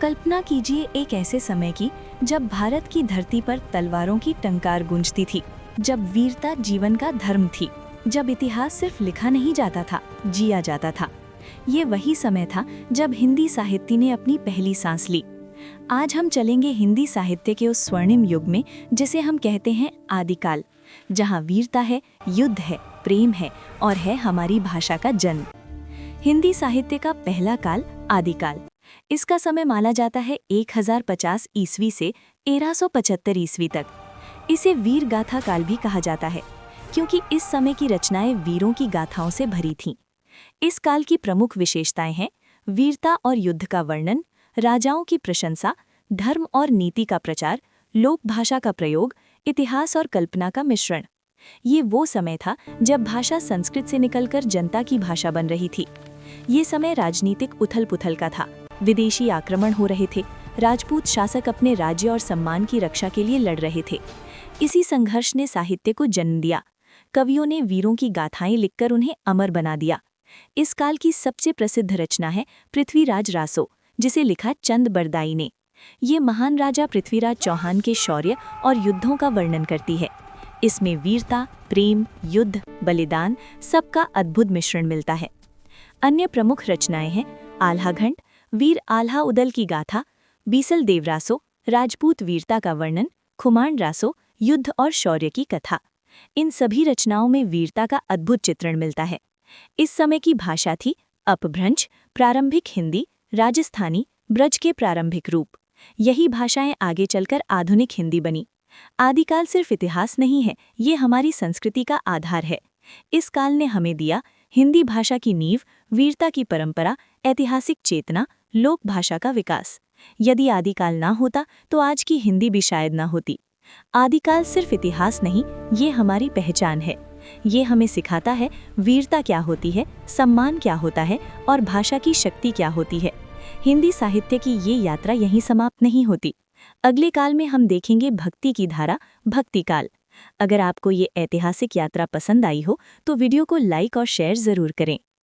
कल्पना कीजिए एक ऐसे समय की जब भारत की धरती पर तलवारों की टंकार गूंजती थी, जब वीरता जीवन का धर्म थी, जब इतिहास सिर्फ लिखा नहीं जाता था, जिया जाता था। ये वही समय था जब हिंदी साहित्य ने अपनी पहली सांस ली। आज हम चलेंगे हिंदी साहित्य के उस स्वर्णिम युग में जिसे हम कहते हैं आदिकाल, जहाँ वीरता है, युद्ध है, प्रेम है और है हमारी भाषा का जन्म। हिंदी साहित्य का पहला काल आदिकाल। इसका समय माना जाता है 1050 ईस्वी से 1375 ईस्वी तक। इसे वीर गाथा काल भी कहा जाता है, क्योंकि इस समय की रचनाएं वीरों की गाथाओं से भरी थीं। इस काल की प्रमुख विशेषताएं हैं वीरता और युद्ध का वर्णन, राजाओं की प्रशंसा, धर्म और नीति का प्रचार, लोक भाषा का प्रयोग, इतिहास और कल्पना का मिश्रण। ये वो समय था जब भाषा संस्कृत से निकलकर जनता की भाषा बन रही थी। ये समय राजनीतिक उथल-पुथल का था। विदेशी आक्रमण हो रहे थे, राजपूत शासक अपने राज्य और सम्मान की रक्षा के लिए लड़ रहे थे। इसी संघर्ष ने साहित्य को जन्म दिया। कवियों ने वीरों की गाथाएं लिखकर उन्हें अमर बना दिया। इस काल की सबसे प्रसिद्ध रचना है पृथ्वीराज रासो, जिसे लिखा चंद बरदाई ने। ये महान राजा पृथ्वीराज चौहान के शौर्य और युद्धों का वर्णन करती है। इसमें वीरता, प्रेम, युद्ध, बलिदान सबका अद्भुत मिश्रण मिलता है। अन्य प्रमुख रचनाएं हैं आल्हाघंट, वीर आल्हा उदल की गाथा, बीसल देवरासो, राजपूत वीरता का वर्णन, खुमान रासो, युद्ध और शौर्य की कथा। इन सभी रचनाओं में वीरता का अद्भुत चित्रण मिलता है। इस समय की भाषा थी अपभ्रंश, प्रारंभिक हिंदी, राजस्थानी, ब्रज के प्रारंभिक रूप। यही भाषाएं आगे चलकर आधुनिक हिंदी बनी। आदिकाल सिर्फ इतिहास नहीं है, ये हमारी संस्कृति का आधार है। इस काल ने हमें दिया हिंदी भाषा की नींव, वीरता की परंपरा, ऐतिहासिक चेतना, लोक भाषा का विकास। यदि आदिकाल ना होता तो आज की हिंदी भी शायद ना होती। आदिकाल सिर्फ इतिहास नहीं, ये हमारी पहचान है। ये हमें सिखाता है वीरता क्या होती है, सम्मान क्या होता है और भाषा की शक्ति क्या होती है। हिंदी साहित्य की ये यात्रा यहीं समाप्त नहीं होती। अगले काल में हम देखेंगे भक्ति की धारा, भक्ति काल। अगर आपको ये ऐतिहासिक यात्रा पसंद आई हो तो वीडियो को लाइक और शेयर जरूर करें।